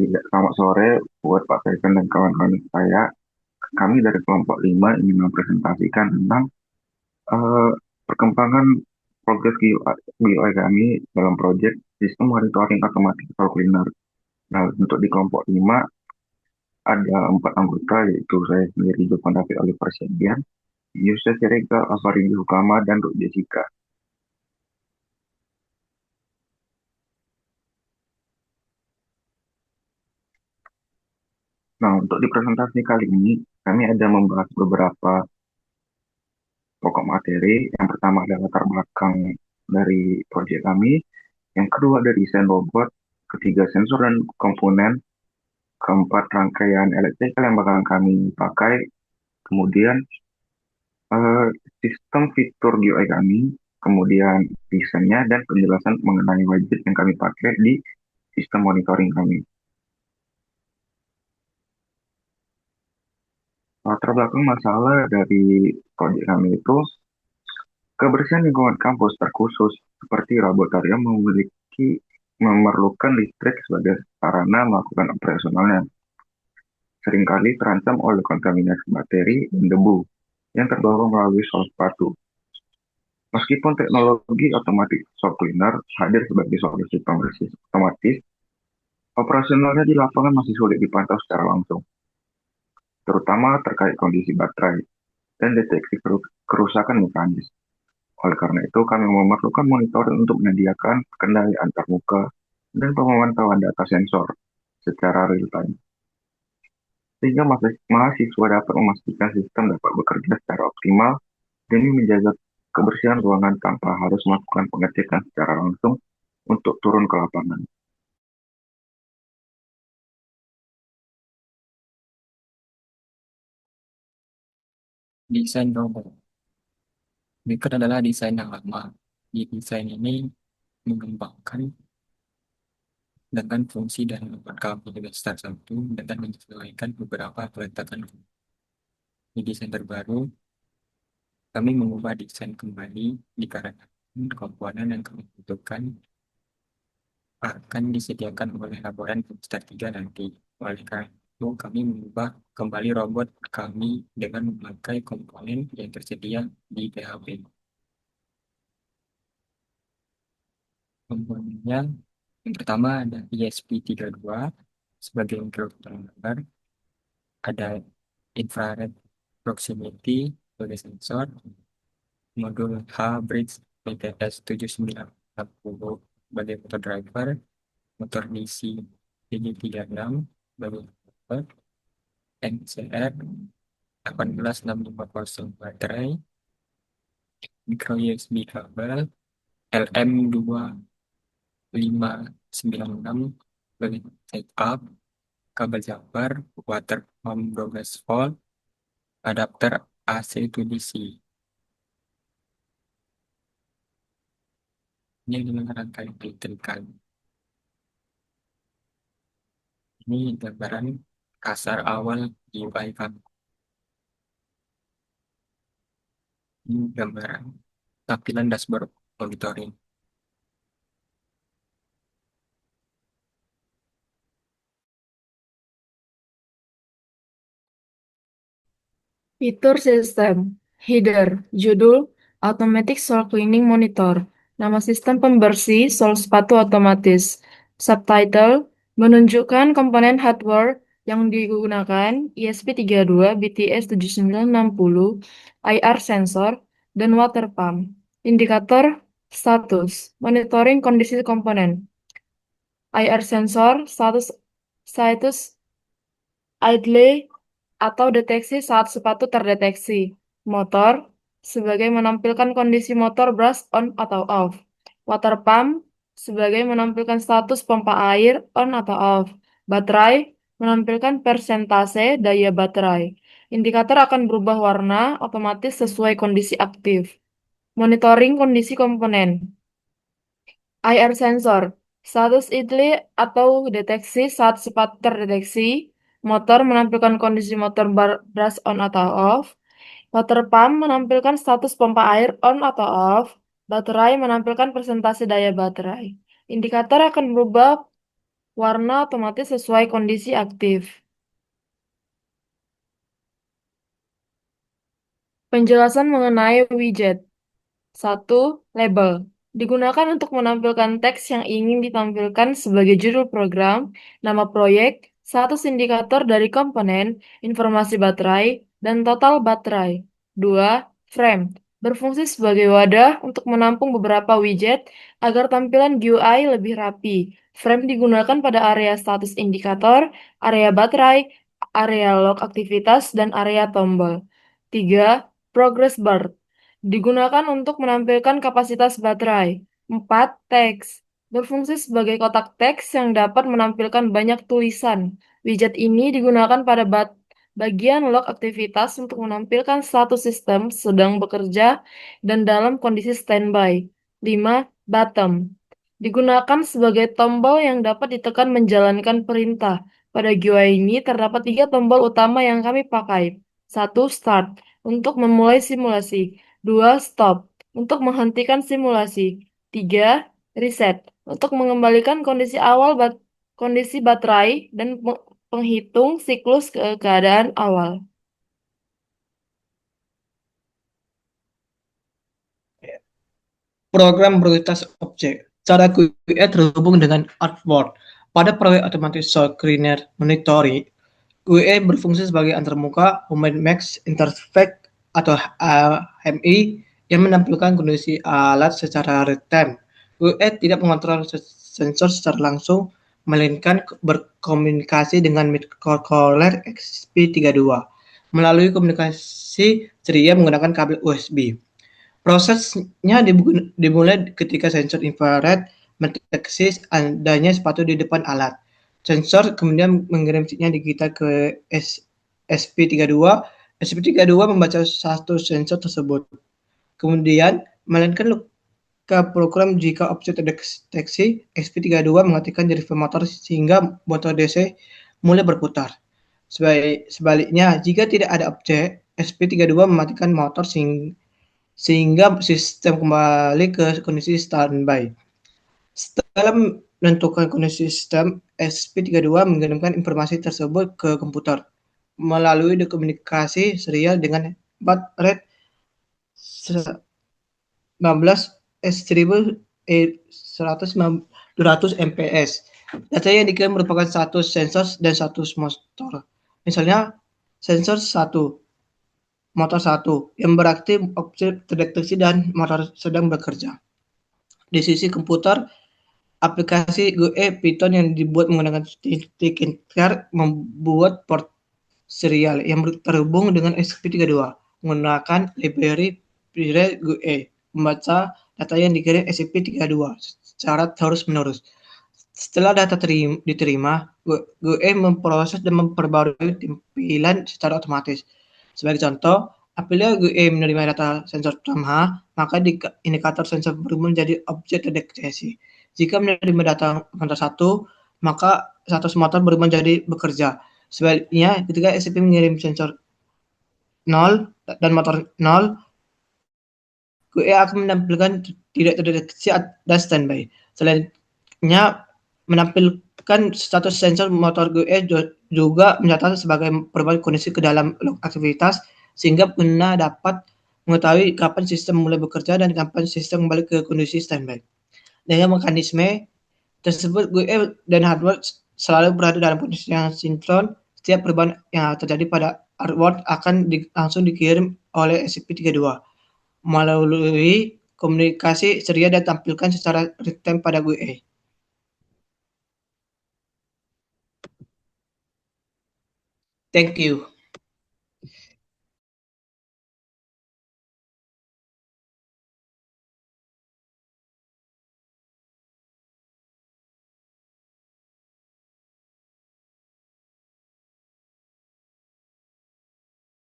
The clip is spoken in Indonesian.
Selamat sore buat Pak Faizan dan kawan-kawan saya. Kami dari kelompok 5 ingin mempresentasikan tentang eh, perkembangan progres GUI kami dalam proyek sistem monitoring otomatis solar cleaner. Nah, untuk di kelompok 5 ada 4 anggota, yaitu saya sendiri, Joko David Oliver Sedian, Yusuf Sirega, Afaridi Hukama, dan Ruth Jessica. Nah, untuk di presentasi kali ini, kami ada membahas beberapa pokok materi. Yang pertama adalah latar belakang dari proyek kami. Yang kedua ada desain robot, ketiga sensor dan komponen, keempat rangkaian elektrikal yang bakal kami pakai, kemudian eh, sistem fitur GUI kami, kemudian desainnya dan penjelasan mengenai wajib yang kami pakai di sistem monitoring kami. Latar belakang masalah dari proyek kami itu kebersihan lingkungan kampus terkhusus seperti laboratorium memerlukan listrik sebagai sarana melakukan operasionalnya, seringkali terancam oleh kontaminasi bakteri dan debu yang terbawa melalui sol sepatu. Meskipun teknologi otomatis soft cleaner hadir sebagai solusi pembersih otomatis, operasionalnya di lapangan masih sulit dipantau secara langsung, terutama terkait kondisi baterai dan deteksi kerusakan mekanis. Oleh karena itu, kami memerlukan monitoring untuk menyediakan kendali antarmuka dan pemantauan data sensor secara real-time, sehingga mahasiswa dapat memastikan sistem dapat bekerja secara optimal demi menjaga kebersihan ruangan tanpa harus melakukan pengecekan secara langsung untuk turun ke lapangan. Desain robot. Berikut adalah desain yang lama. Di desain ini mengembangkan dengan fungsi dan robot kami dengan start 1 dengan menyesuaikan beberapa peletakan. Di desain terbaru, kami mengubah desain kembali dikarenakan komponen yang kami butuhkan akan disediakan oleh laboran start 3 nanti. Oleh karena itu, kami mengubah kembali robot kami dengan memakai komponen yang tersedia di PHP. Komponennya yang pertama ada ESP32 sebagai microcontroller, ada infrared proximity sebagai sensor, modul H-Bridge PTS 7960 sebagai motor driver, motor DC DG36 sebagai driver, NCR 18650 baterai, micro USB kabel, LM2596 sebagai setup, kabel jumper, water pump 12 volt, adapter AC to DC. Ini adalah rangkaian elektrikal. Ini gambaran kasar awal UI kami. Ini gambaran tampilan dashboard monitoring. Fitur sistem, header, judul, Automatic Soul Cleaning Monitor, nama sistem pembersih sol sepatu otomatis, subtitle, menunjukkan komponen hardware yang digunakan ESP32, BTS 7960, IR sensor, dan water pump. Indikator status, monitoring kondisi komponen, IR sensor, status idle atau deteksi saat sepatu terdeteksi. Motor sebagai menampilkan kondisi motor brush on atau off. Water pump sebagai menampilkan status pompa air on atau off. Baterai menampilkan persentase daya baterai. Indikator akan berubah warna otomatis sesuai kondisi aktif. Monitoring kondisi komponen. IR sensor, status idle atau deteksi saat sepatu terdeteksi, motor menampilkan kondisi motor brush on atau off, water pump menampilkan status pompa air on atau off, baterai menampilkan persentase daya baterai. Indikator akan berubah Warna otomatis sesuai kondisi aktif. Penjelasan mengenai widget. 1. Label. Digunakan untuk menampilkan teks yang ingin ditampilkan sebagai judul program, nama proyek, status indikator dari komponen, informasi baterai, dan total baterai. 2. Frame. Berfungsi sebagai wadah untuk menampung beberapa widget agar tampilan GUI lebih rapi. Frame digunakan pada area status indikator, area baterai, area log aktivitas, dan area tombol. 3. Progress bar. Digunakan untuk menampilkan kapasitas baterai. 4. Teks. Berfungsi sebagai kotak teks yang dapat menampilkan banyak tulisan. Widget ini digunakan pada bagian log aktivitas untuk menampilkan status sistem sedang bekerja dan dalam kondisi standby. 5. Button. Digunakan sebagai tombol yang dapat ditekan menjalankan perintah. Pada GUI ini terdapat 3 tombol utama yang kami pakai. 1. Start untuk memulai simulasi. 2. Stop untuk menghentikan simulasi. 3. Reset untuk mengembalikan kondisi awal kondisi baterai dan penghitung siklus ke keadaan awal. Program prioritas objek. Cara GUI terhubung dengan Artboard. Pada proyek otomatis Screener Monitoring, GUI berfungsi sebagai antarmuka Human Max Interface atau HMI yang menampilkan kondisi alat secara real-time. GUI tidak mengontrol sensor secara langsung, melainkan berkomunikasi dengan microcontroller ESP32 melalui komunikasi ceria menggunakan kabel USB. Prosesnya dimulai ketika sensor infrared mendeteksi adanya sepatu di depan alat. Sensor kemudian mengirim sinyal digital ke SP32. SP32 membaca satu sensor tersebut. Kemudian melainkan ke program jika objek terdeteksi, SP32 mengaktifkan deriva motor sehingga motor DC mulai berputar. Sebaliknya, jika tidak ada objek, SP32 mematikan motor sehingga sistem kembali ke kondisi standby. Setelah menentukan kondisi sistem, SP32 mengirimkan informasi tersebut ke komputer melalui komunikasi serial dengan baterai 19 S1200 MPS. Data yang dikirim merupakan status sensor dan status motor. Misalnya, sensor 1, motor 1, yang berarti objek terdeteksi dan motor sedang bekerja. Di sisi komputer, aplikasi GUI Python yang dibuat menggunakan Tinker membuat port serial yang terhubung dengan SP32 menggunakan library Pirate GUI membaca data yang dikirim SP32 secara terus-menerus. Setelah data diterima, GUI memproses dan memperbarui tampilan secara otomatis. Sebagai contoh, apabila GUI menerima data sensor pertama, maka indikator sensor berubah menjadi objek terdeteksi. Jika menerima data motor 1, maka status motor berubah menjadi bekerja. Sebaliknya, ketika SP mengirim sensor 0 dan motor 0, GUI akan menampilkan tidak terdeteksi dan standby. Selanjutnya, menampilkan status sensor motor GUI juga mencatat sebagai perubahan kondisi ke dalam log aktivitas sehingga pengguna dapat mengetahui kapan sistem mulai bekerja dan kapan sistem kembali ke kondisi standby. Dengan mekanisme tersebut, GUI dan hardware selalu berada dalam kondisi yang sinkron. Setiap perubahan yang terjadi pada hardware akan langsung dikirim oleh SP32 melalui komunikasi ceria dan tampilkan secara real-time pada GUI. Thank you.